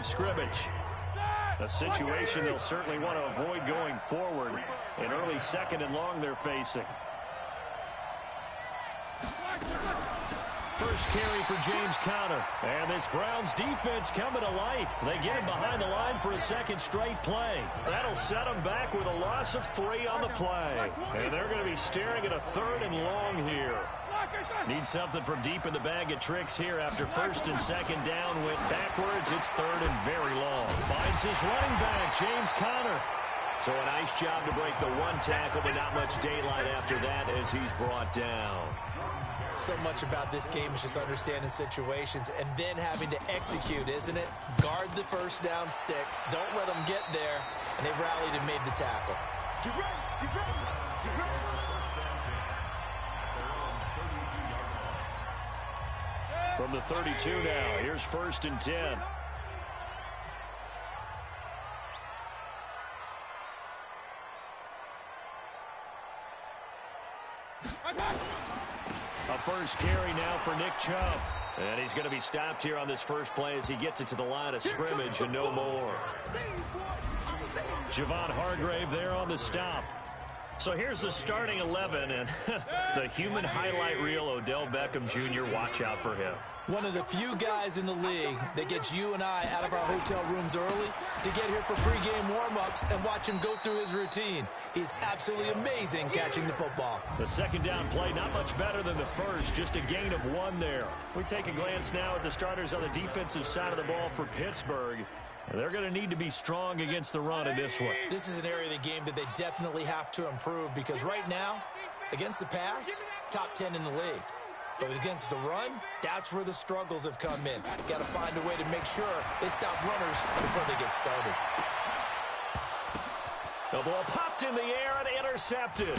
of scrimmage. A situation they'll certainly want to avoid going forward. An early 2nd and long they're facing. First carry for James Conner. And this Browns defense coming to life. They get him behind the line for a 2nd straight play. That'll set them back with a loss of 3 on the play. And they're going to be staring at a 3rd and long here. Need something from deep in the bag of tricks here after 1st and 2nd down. Went backwards. It's 3rd and very long. Finds his running back, James Conner. So a nice job to break the 1 tackle, but not much daylight after that as he's brought down. So much about this game is just understanding situations and then having to execute, isn't it? Guard the first down sticks. Don't let them get there. And they rallied and made the tackle. Get ready, get ready, get ready. From the 32 now, here's 1st and 10. A first carry now for Nick Chubb. And he's going to be stopped here on this first play as he gets it to the line of scrimmage and no more. Javon Hargrave there on the stop. So here's the starting 11, and the human highlight reel, Odell Beckham Jr., watch out for him. One of the few guys in the league that gets you and I out of our hotel rooms early to get here for pregame warm-ups and watch him go through his routine. He's absolutely amazing catching the football. The 2nd down play, not much better than the first, just a gain of 1 there. We take a glance now at the starters on the defensive side of the ball for Pittsburgh. They're going to need to be strong against the run in this one. This is an area of the game that they definitely have to improve because right now, against the pass, top 10 in the league. But against the run, that's where the struggles have come in. Got to find a way to make sure they stop runners before they get started. The ball popped in the air and intercepted.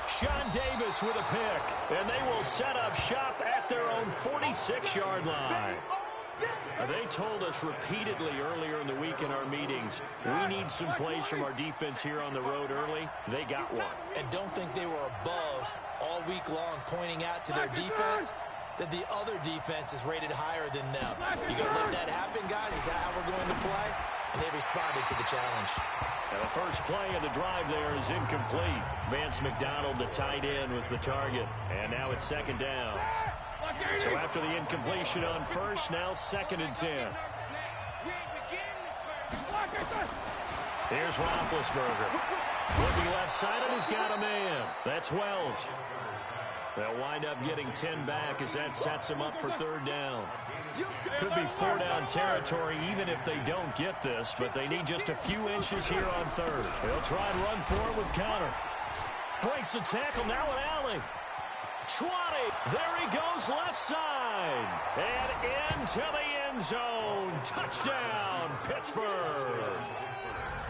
Sean Davis with a pick. And they will set up shop at their own 46-yard line. They told us repeatedly earlier in the week in our meetings, we need some plays from our defense here on the road early. They got one. And don't think they were above all week long pointing out to their defense that the other defense is rated higher than them. You going to let that happen, guys? Is that how we're going to play? And they responded to the challenge. Now the first play of the drive there is incomplete. Vance McDonald, the tight end, was the target. And now it's 2nd down. So after the incompletion on first, now 2nd and 10. Here's Roethlisberger. Looking left side, and he's got a man. That's Wells. They'll wind up getting 10 back as that sets him up for 3rd down. Could be 4-down territory even if they don't get this, but they need just a few inches here on 3rd. They'll try and run for it with Conner. Breaks the tackle, now an alley. 20. There he goes left side. And into the end zone. Touchdown, Pittsburgh.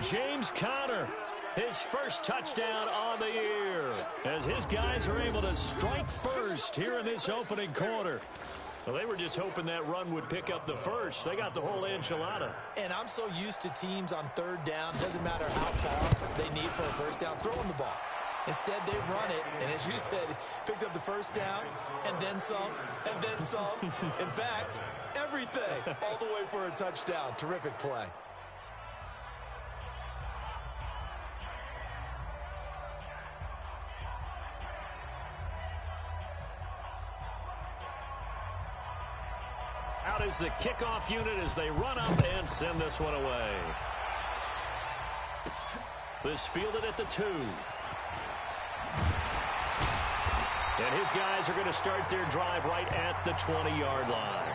James Conner, his first touchdown on the year. As his guys are able to strike first here in this opening quarter. Well, they were just hoping that run would pick up the first. They got the whole enchilada. And I'm so used to teams on 3rd down. Doesn't matter how far they need for a first down, throwing the ball. Instead, they run it, and as you said, picked up the first down, and then some, and then some. In fact, everything, all the way for a touchdown. Terrific play. Out is the kickoff unit as they run up and send this one away. This fielded at the 2. And his guys are going to start their drive right at the 20-yard line.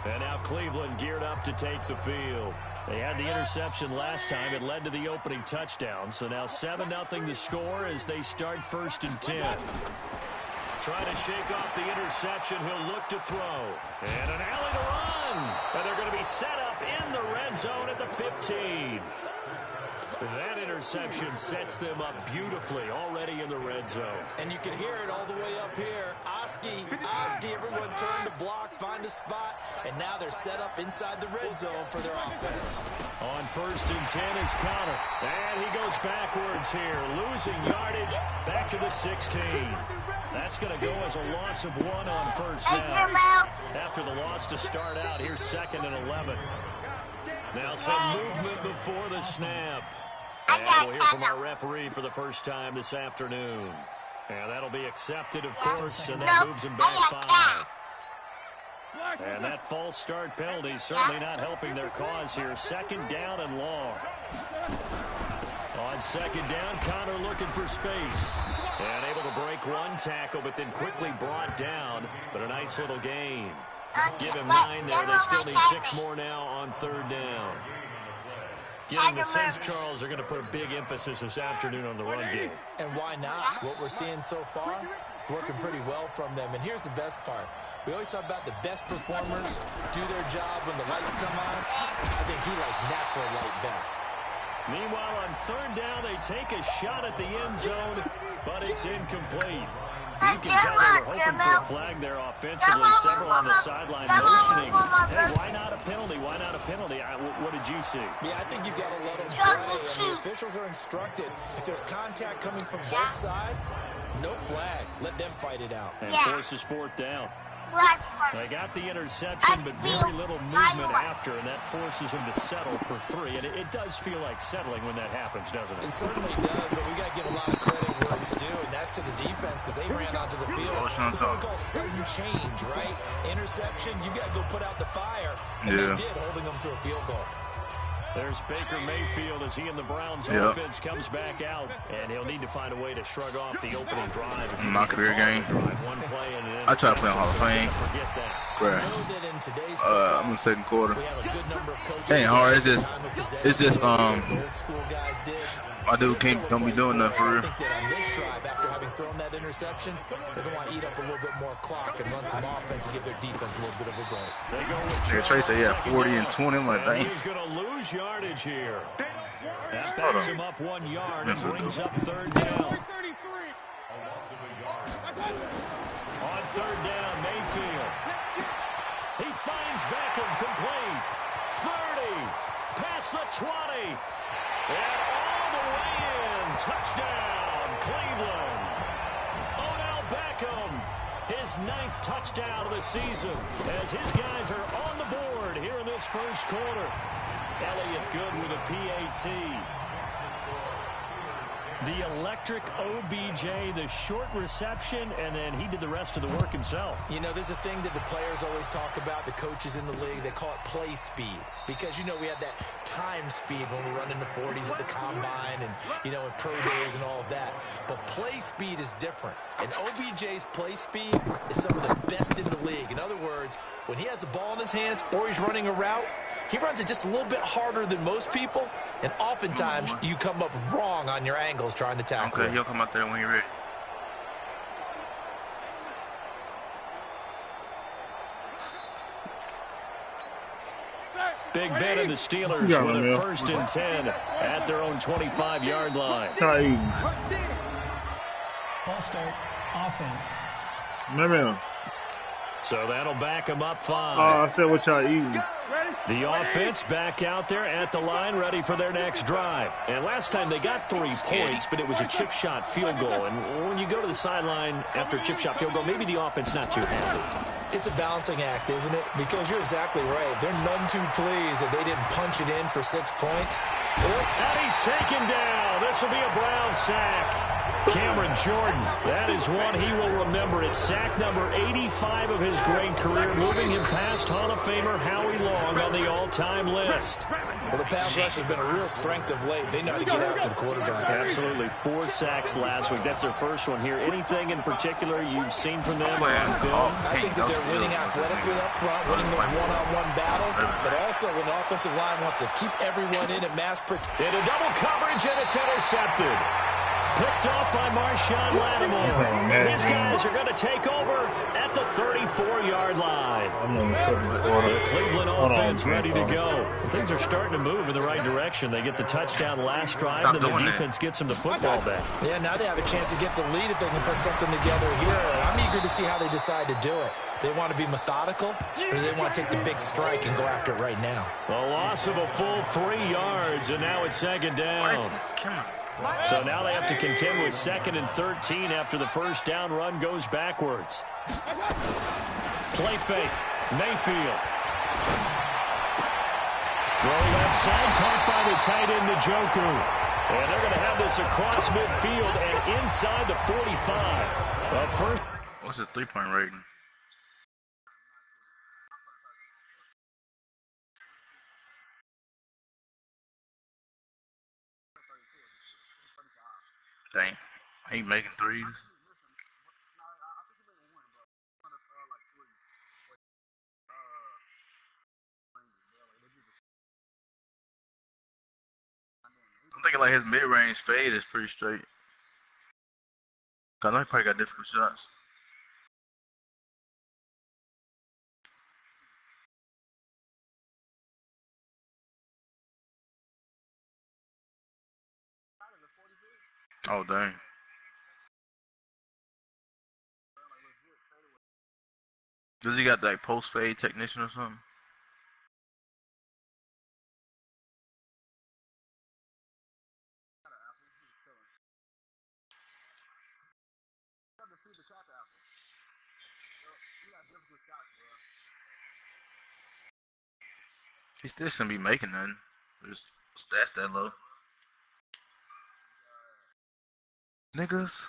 And now Cleveland geared up to take the field. They had the interception last time. It led to the opening touchdown. So now 7-0 the score as they start 1st and 10. Trying to shake off the interception. He'll look to throw. And an alley to run. And they're going to be set up in the red zone at the 15. That interception sets them up beautifully already in the red zone. And you can hear it all the way up here. Oski, everyone turned to block, find a spot, and now they're set up inside the red zone for their offense. On 1st and 10 is Conner. And he goes backwards here, losing yardage back to the 16. That's going to go as a loss of 1 on first down. After the loss to start out, here's 2nd and 11. Now some movement before the snap. And we'll hear from our referee for the first time this afternoon. And that'll be accepted, of course, and that moves him back 5. And that false start penalty certainly not helping their cause here. 2nd down and long. On 2nd down, Connor looking for space. And able to break one tackle, but then quickly brought down. But a nice little gain. Give him 9 there. They still need 6 more now on 3rd down. Getting the sense, Charles, they're going to put a big emphasis this afternoon on the run game. And why not? What we're seeing so far, it's working pretty well from them. And here's the best part. We always talk about the best performers do their job when the lights come on. I think he likes natural light best. Meanwhile, on 3rd down, they take a shot at the end zone, but it's incomplete. You can tell they were hoping for a flag there offensively. Several on the sideline motioning. Hey, why not a penalty? Why not a penalty? What did you see? Yeah, I think you've got to let them play. And the officials are instructed. If there's contact coming from both sides, no flag. Let them fight it out. And forces 4th down. They got the interception, but very little movement after, and that forces them to settle for 3. And it does feel like settling when that happens, doesn't it? It certainly does, but we got to give a lot of credit where it's due, and that's to the defense because they ran onto the field. It's what we call sudden change, right? Interception, you got to go put out the fire, and they did, holding them to a field goal. There's Baker Mayfield as he and the Browns offense comes back out, and he'll need to find a way to shrug off the opening drive. My career game. One play and I try to play in Hall of Fame. Right. I'm in the 2nd quarter. It ain't hard. It's just my dude don't be doing nothing for real. On this drive, after having thrown that interception, they're going to want to eat up a little bit more clock and run some offense and give their defense a little bit of a break. Yeah, Trey said, 40 and 20. I'm like, dang. He's going to lose yardage here. That backs him up 1 yard and brings up 3rd down. On 3rd down, Mayfield. He finds Beckham complete. 30. Past the 20. And all the way in. Touchdown, Cleveland. Odell Beckham. His 9th touchdown of the season as his guys are on the board here in this 1st quarter. Elliott good with a PAT. The electric OBJ, the short reception, and then he did the rest of the work himself. You know, there's a thing that the players always talk about, the coaches in the league, they call it play speed. Because, you know, we had that time speed when we run into 40s at the combine and, you know, in pro days and all of that. But play speed is different. And OBJ's play speed is some of the best in the league. In other words, when he has the ball in his hands or he's running a route, he runs it just a little bit harder than most people, and oftentimes you come up wrong on your angles trying to tackle. Okay, he'll come out there when you're ready. Big Ben and the Steelers with a 1st and 10 at their own 25-yard line. False start, offense. So that'll back them up 5. I said what y'all eating. The offense back out there at the line, ready for their next drive. And last time they got 3 points, but it was a chip shot field goal. And when you go to the sideline after a chip shot field goal, maybe the offense not too happy. It's a balancing act, isn't it? Because you're exactly right. They're none too pleased that they didn't punch it in for 6 points. And he's taken down. This will be a Brown sack. Cameron Jordan, that is one he will remember. It's sack number 85 of his great career, moving him past Hall of Famer Howie Long on the all-time list. Well, the pass rush has been a real strength of late. They know how to get out to the quarterback. Absolutely. 4 sacks last week. That's their first one here. Anything in particular you've seen from them on film? I think that they're winning athletically up front, winning those one-on-one battles, but also when the offensive line wants to keep everyone in and mass protect. Into double coverage, and it's intercepted. Picked off by Marshawn Lattimore. His guys are going to take over at the 34-yard line. The Cleveland offense ready to go. Things are starting to move in the right direction. They get the touchdown last drive, and the defense gets them the football back. Yeah, now they have a chance to get the lead if they can put something together here. I'm eager to see how they decide to do it. They want to be methodical, or do they want to take the big strike and go after it right now? A loss of a full 3 yards, and now it's 2nd down. So now they have to contend with 2nd and 13 after the first down run goes backwards. Play fake. Mayfield. Throw left side, caught by the tight end, Njoku. And they're going to have this across midfield and inside the 45. First. What's his three-point rating? Dang, he making threes. I'm thinking like his mid-range fade is pretty straight. I know he probably got difficult shots. Oh, dang. Does he got like post-fade technician or something? He still shouldn't be making nothing. Just stats that low. Niggas.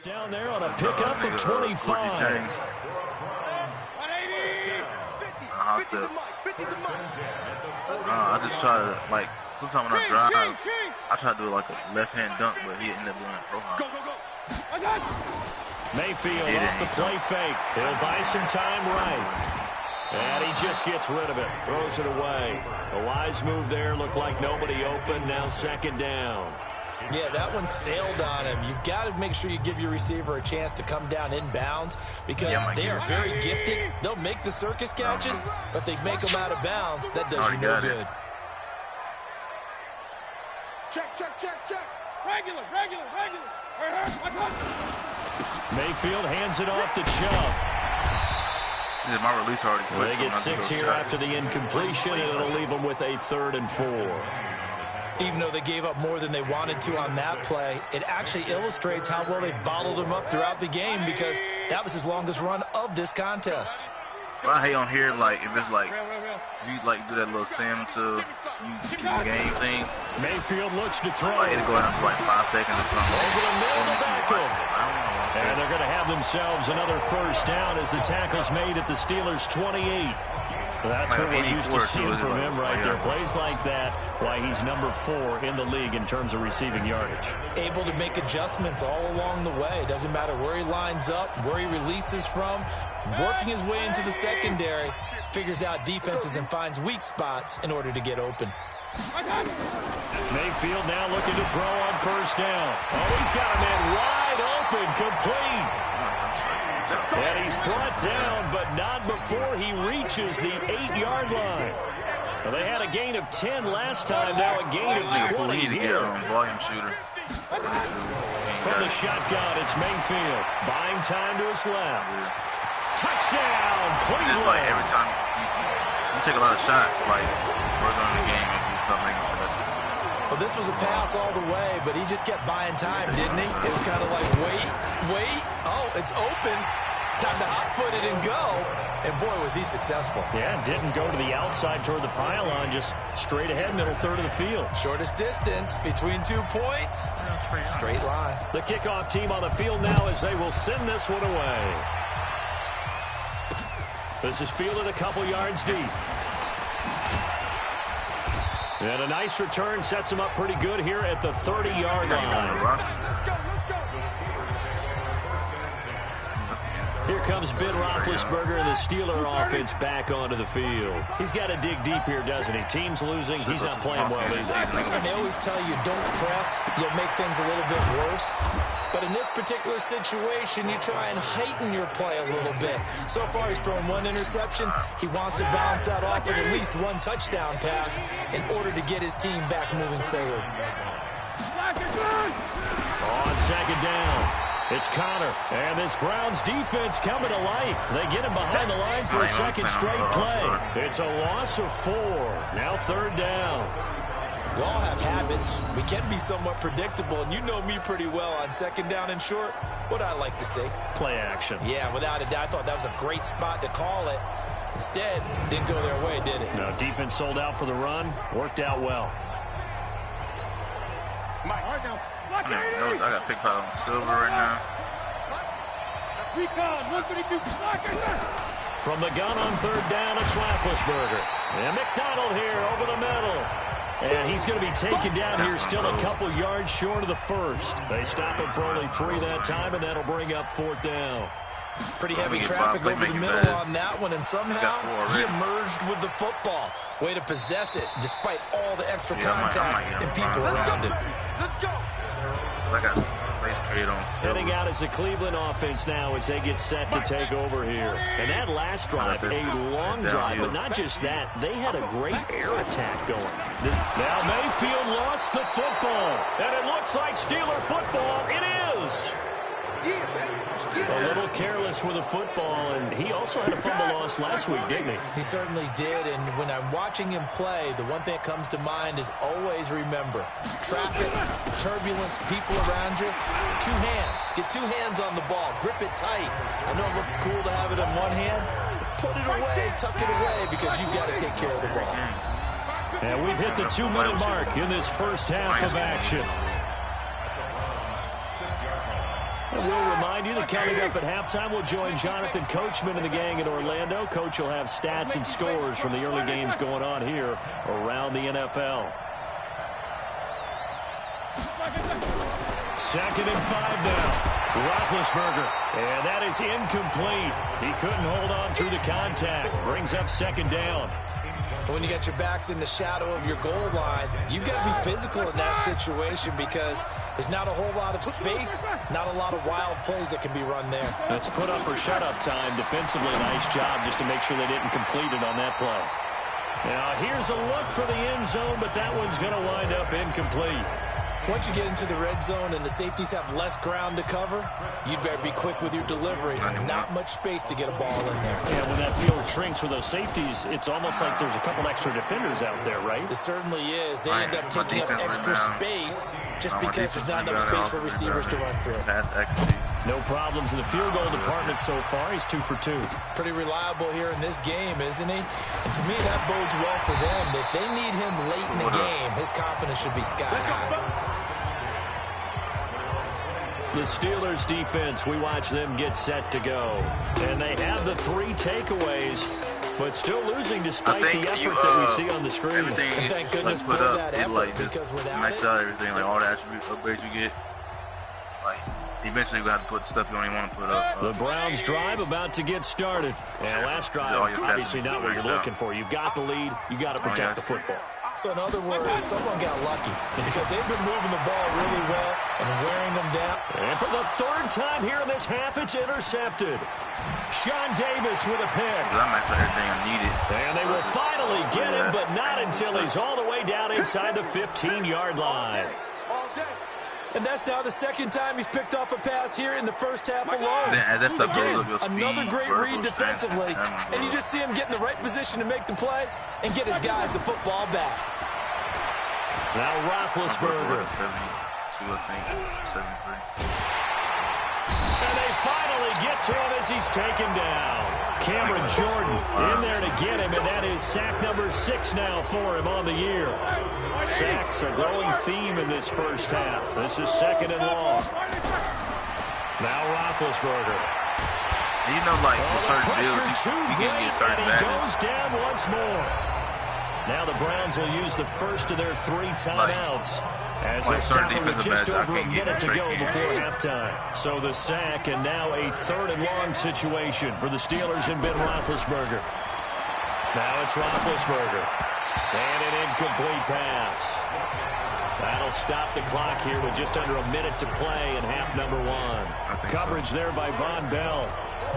Down there on a pickup of 25. I just try to, like, sometimes when I drive, I try to do like a left-hand dunk, but he ended up doing a pro hop. Mayfield off the play fake. He'll buy some time right. And he just gets rid of it. Throws it away. A wise move there. Looked like nobody open. Now second down. Yeah, that one sailed on him. You've got to make sure you give your receiver a chance to come down inbounds because they are very gifted. They'll make the circus catches, but they make them out of bounds. That does you no good. Check. Regular. Mayfield hands it off to Chubb. My release already quit, they get 6 here after the incompletion, and it'll leave them with a 3rd and 4. Even though they gave up more than they wanted to on that play, it actually illustrates how well they bottled him up throughout the game because that was his longest run of this contest. What I hate on here, like, if it's like, you like do that little sim to you keep the game thing. Mayfield looks to throw. Like, it'll go down to like 5 seconds or something. Over the middle to Beckham. And they're going to have themselves another first down as the tackle's made at the Steelers' 28. That's what we're used to seeing from him right there. Plays like that, why he's number 4 in the league in terms of receiving yardage. Able to make adjustments all along the way. Doesn't matter where he lines up, where he releases from. Working his way into the secondary, figures out defenses and finds weak spots in order to get open. Mayfield now looking to throw on first down. Oh, he's got a man wide open, complete. And he's brought down, but not before he reaches the 8-yard line. Well, they had a gain of 10 last time, now a gain of 20 here. Volume shooter. From the shotgun, it's Mayfield. Buying time to his left. Touchdown, Cleveland. Like every time you take a lot of shots, like further in the game, and you start making shots. Well, this was a pass all the way, but he just kept buying time, didn't he? It was kind of like, wait. Oh, it's open. Time to hot-foot it and go. And, boy, was he successful. Yeah, didn't go to the outside toward the pylon, just straight ahead, middle third of the field. Shortest distance between 2 points. Straight line. The kickoff team on the field now as they will send this one away. This is fielded a couple yards deep. And a nice return sets him up pretty good here at the 30-yard line. Here comes Ben Roethlisberger and the Steeler offense back onto the field. He's got to dig deep here, doesn't he? Team's losing. He's not playing well either. And they always tell you don't press. You'll make things a little bit worse. But in this particular situation, you try and heighten your play a little bit. So far, he's thrown 1 interception. He wants to balance that off with at least 1 touchdown pass in order to get his team back moving forward. On second down. It's Connor, and this Browns defense coming to life. They get him behind the line for a second straight play. It's a loss of 4. Now 3rd down. We all have habits. We can be somewhat predictable, and you know me pretty well on second down and short. What I like to say? Play action. Yeah, without a doubt. I thought that was a great spot to call it. Instead, didn't go their way, did it? No, defense sold out for the run. Worked out well. I got picked out on silver right now. From the gun on third down, it's Roethlisberger. And McDonald here over the middle. And he's going to be taken down here, still a couple yards short of the first. They stop him for only 3 that time, and that'll bring up 4th down. Pretty heavy traffic over the middle on that one, and somehow he emerged with the football. Way to possess it, despite all the extra contact and people around him. Let's go. I got face paid on silver. Heading out as the Cleveland offense now as they get set to take over here. And that last drive, a long drive, but not just that. They had a great air attack going. Now Mayfield lost the football, and it looks like Steeler football. It is. A little careless with the football, and he also had a fumble loss last week, didn't he? He certainly did, and when I'm watching him play, the one thing that comes to mind is always remember, traffic, turbulence, people around you, 2 hands. Get 2 hands on the ball. Grip it tight. I know it looks cool to have it in one hand, but put it away, tuck it away, because you've got to take care of the ball. And we've hit the 2-minute mark in this first half of action. We'll remind you that coming up at halftime, we'll join Jonathan Coachman and the gang in Orlando. Coach will have stats and scores from the early games going on here around the NFL. 2nd and 5 now. Roethlisberger, and that is incomplete. He couldn't hold on through the contact. Brings up 2nd down. When you got your backs in the shadow of your goal line, you've got to be physical in that situation because there's not a whole lot of space, not a lot of wild plays that can be run there. That's put up or shut up time. Defensively, nice job just to make sure they didn't complete it on that play. Now, here's a look for the end zone, but that one's going to wind up incomplete. Once you get into the red zone and the safeties have less ground to cover, you'd better be quick with your delivery. Not much space to get a ball in there. Yeah, when that field shrinks with those safeties, it's almost like there's a couple extra defenders out there, right? It certainly is. They end up taking up extra space just because there's not enough space for receivers to run through. No problems in the field goal department so far. He's 2 for 2. Pretty reliable here in this game, isn't he? And to me, that bodes well for them. If they need him late in the game, his confidence should be sky high. The Steelers defense, we watch them get set to go. And they have the 3 takeaways, but still losing despite the effort that we see on the screen. And thank goodness for that effort, because without max out everything, like all the attribute upgrades you get, like eventually you have to put stuff you don't even want to put up. The Browns drive about to get started. And last drive, obviously not what you're looking for. You've got the lead. You got to protect the football. So in other words, someone got lucky because they've been moving the ball really well and wearing them down. And for the 3rd time here in this half, it's intercepted. Sean Davis with a pick. I'm after everything I needed. And they will finally get him, but not until he's all the way down inside the 15-yard line. And that's now the 2nd time he's picked off a pass here in the first half alone. Again, another great read defensively. And you just see him get in the right position to make the play and get his guys the football back. Now Roethlisberger. 72, I think. 73. And they finally get to him as he's taken down. Cameron Jordan in there to get him, and that is sack number 6 now for him on the year. Sacks a growing theme in this first half. This is 2nd and long. Now Roethlisberger. You know, like, certain deals, you can get started and he goes down once more. Now the Browns will use the first of their 3 timeouts as they stop him with just over a minute to go before halftime. So the sack, and now a 3rd and long situation for the Steelers and Ben Roethlisberger. Now it's Roethlisberger. And an incomplete pass. That'll stop the clock here with just under a minute to play in half number 1. Coverage there by Von Bell.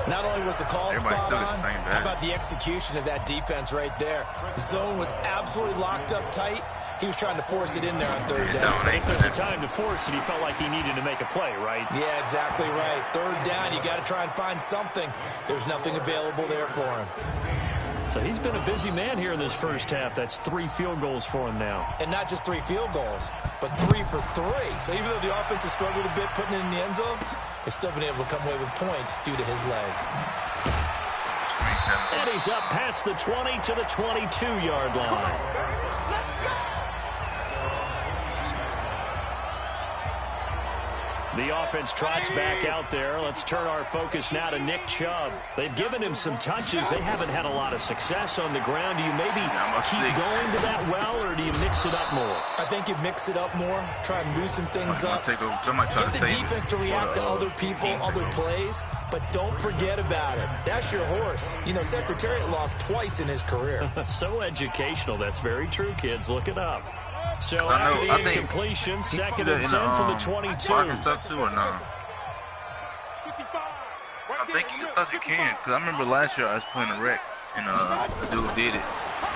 Not only was the call spot on, how about the execution of that defense right there? The zone was absolutely locked up tight. He was trying to force it in there on 3rd down. If there's a time to force it, he felt like he needed to make a play, right? Yeah, exactly right. 3rd down, you got to try and find something. There's nothing available there for him. So he's been a busy man here in this first half. That's 3 field goals for him now. And not just 3 field goals, but 3 for 3. So even though the offense has struggled a bit putting it in the end zone, they've still been able to come away with points due to his leg. And he's up past the 20 to the 22-yard line. The offense trots back out there. Let's turn our focus now to Nick Chubb. They've given him some touches. They haven't had a lot of success on the ground. Do you maybe keep going to that well, or do you mix it up more? I think you mix it up more, try and loosen things up. Get the defense to react to other people, other plays, but don't forget about it. That's your horse. You know, Secretariat lost twice in his career. So educational. That's very true, kids. Look it up. So after the incompletion, 2nd and 10 from the 22. Stuff too or not? I think you can, because I remember last year I was playing a rec and the dude did it.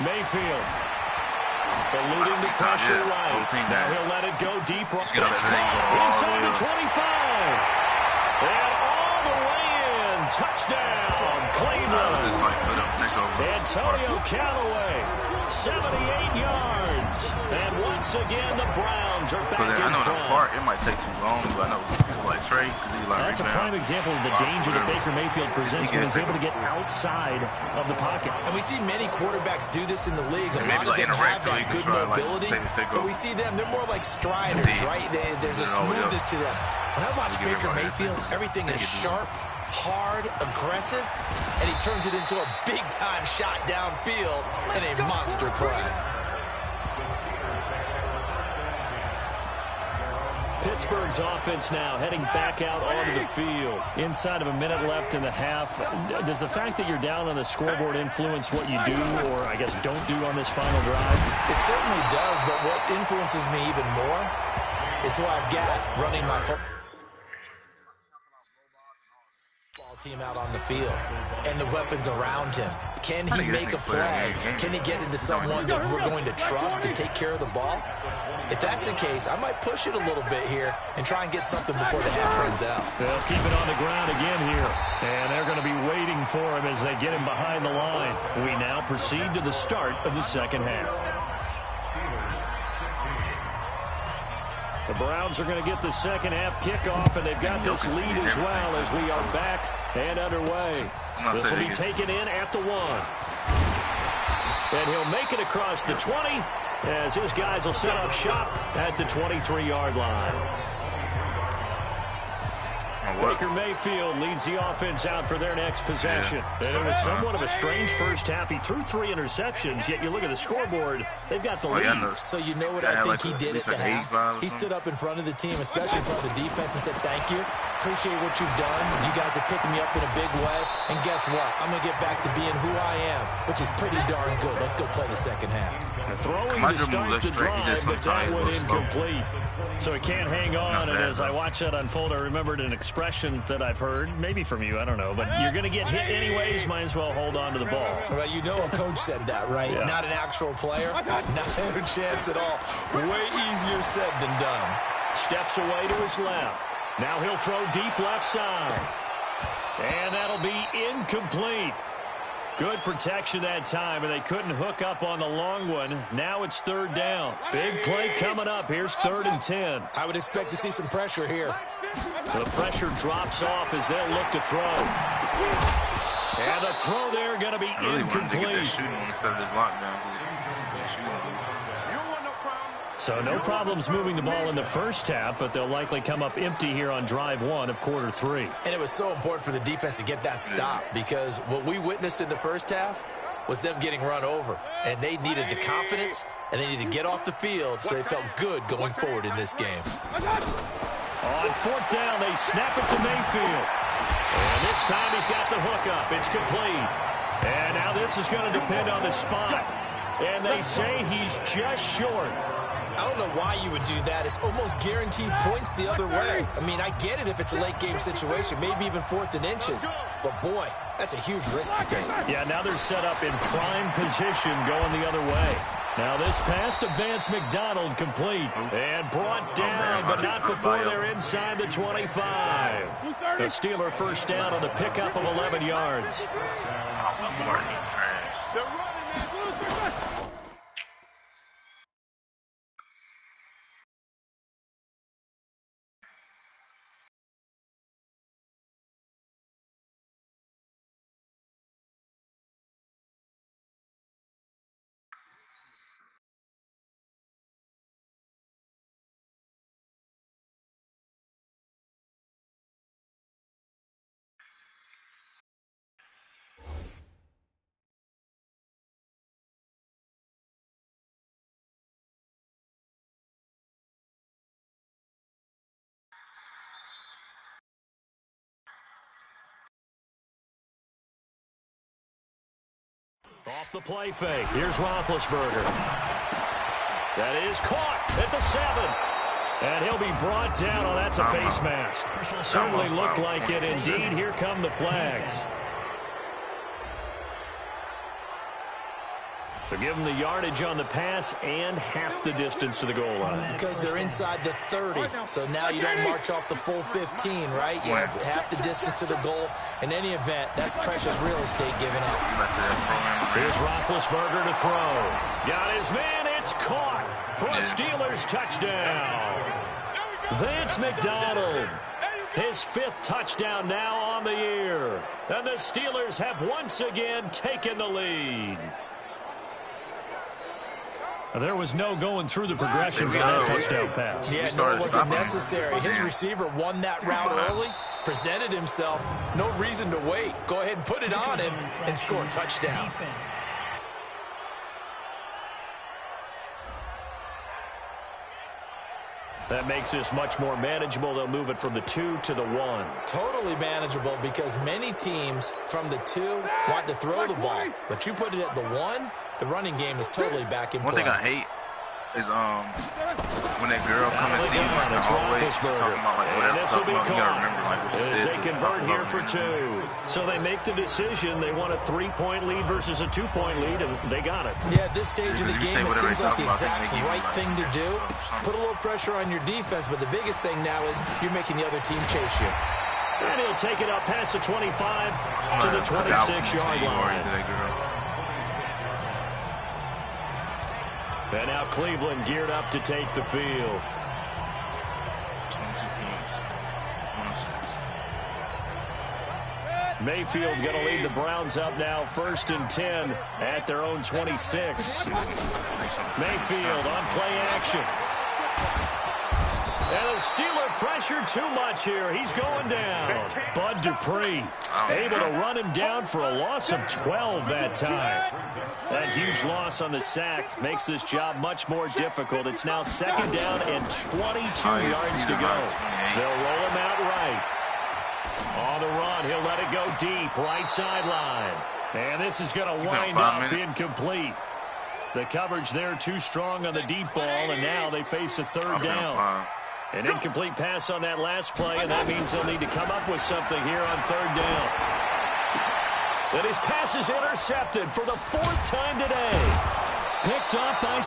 Mayfield eluding the pressure right. Now he'll let it go deep. It's caught inside the 25. And all the way in. Touchdown, Cleveland. Antonio Callaway, 78 yards. And once again, the Browns are back in front. I know the part, it might take too long, but I know people like Trey, because he's like, that's a prime example of the danger that Baker Mayfield presents when he's able to get outside of the pocket. And we see many quarterbacks do this in the league. A lot of them have that good mobility, but we see them, they're more like striders, right? There's a smoothness to them. When I watch Baker Mayfield, everything is sharp, hard, aggressive, and he turns it into a big-time shot downfield and a monster play. Pittsburgh's offense now heading back out onto the field. Inside of a minute left in the half. Does the fact that you're down on the scoreboard influence what you do, or I guess don't do on this final drive? It certainly does, but what influences me even more is who I've got running my football team out on the field and the weapons around him. Can he make a play? Can he get into someone that we're going to trust to take care of the ball? If that's the case, I might push it a little bit here and try and get something before the half runs out. They'll keep it on the ground again here, and they're going to be waiting for him as they get him behind the line. We now proceed to the start of the second half. The Browns are going to get the second half kickoff, and they've got this lead as well as we are back and underway. This will be taken in at the 1. And he'll make it across the 20 as his guys will set up shop at the 23-yard line. Baker Mayfield leads the offense out for their next possession. And it was somewhat of a strange first half. He threw 3 interceptions, yet you look at the scoreboard, they've got the lead. So you know what I think he did at the half? He stood up in front of the team, especially in front of the defense, and said, thank you. Appreciate what you've done. You guys have picked me up in a big way. And guess what? I'm going to get back to being who I am, which is pretty darn good. Let's go play the second half. Throwing to start the drive, but that one incomplete. So it can't hang on, and as I watch that unfold, I remembered an expression that I've heard, maybe from you, I don't know, but you're going to get hit anyways, might as well hold on to the ball. Well, you know a coach said that, right? Yeah. Not an actual player. Not a chance at all. Way easier said than done. Steps away to his left. Now he'll throw deep left side. And that'll be incomplete. Good protection that time, and they couldn't hook up on the long one. Now it's 3rd down. Big play coming up. Here's 3rd and 10. I would expect to see some pressure here. The pressure drops off as they'll look to throw. And the throw there going to be incomplete. So no problems moving the ball in the first half, but they'll likely come up empty here on drive 1 of quarter 3. And it was so important for the defense to get that stop, because what we witnessed in the first half was them getting run over. And they needed the confidence, and they needed to get off the field so they felt good going forward in this game. On 4th down, they snap it to Mayfield. And this time he's got the hook up. It's complete. And now this is going to depend on the spot. And they say he's just short. I don't know why you would do that. It's almost guaranteed points the other way. I mean, I get it if it's a late game situation, maybe even 4th and inches. But, boy, that's a huge risk to take. Yeah, now they're set up in prime position going the other way. Now this pass to Vance McDonald complete and brought down, but not before they're inside the 25. The Steeler first down on the pickup of 11 yards. They're running, man. Off the play fake. Here's Roethlisberger. That is caught at the 7. And he'll be brought down. Oh, that's a face mask. Certainly looked like it. Indeed, here come the flags. So give them the yardage on the pass and half the distance to the goal line. Because they're inside the 30, so now you don't march off the full 15, right? You have half the distance to the goal. In any event, that's precious real estate given up. Here's Roethlisberger to throw. Got his man. It's caught for a Steelers touchdown. Vance McDonald, his 5th touchdown now on the year. And the Steelers have once again taken the lead. There was no going through the progressions on that touchdown pass. Yeah, no, it wasn't necessary. His receiver won that route early, presented himself. No reason to wait. Go ahead and put it on him and score a touchdown. That makes this much more manageable. They'll move it from the 2 to the 1. Totally manageable because many teams from the 2 want to throw the ball. But you put it at the 1, the running game is totally back in play. One thing I hate is when that girl comes and see you like the hallway, talking about like whatever, talking about, you gotta remember like what she as said. They convert here for 2. So they make the decision. They want a 3-point lead versus a 2-point lead, and they got it. Yeah, at this stage of the game, it seems like the exact right thing to do. Put a little pressure on your defense, but the biggest thing now is you're making the other team chase you. And he'll take it up past the 25 to the 26-yard line. And now Cleveland geared up to take the field. Mayfield going to lead the Browns up now, 1st and 10 at their own 26. Mayfield on play action. And the Steeler pressure too much here. He's going down. Bud Dupree able to run him down for a loss of 12 that time. That huge loss on the sack makes this job much more difficult. It's now 2nd down and 22 yards to go. They'll roll him out right. On the run, he'll let it go deep, right sideline. And this is going to wind up incomplete. The coverage there too strong on the deep ball, and now they face a 3rd down. An incomplete pass on that last play, and that means they'll need to come up with something here on 3rd down. And his pass is intercepted for the 4th time today. Picked up by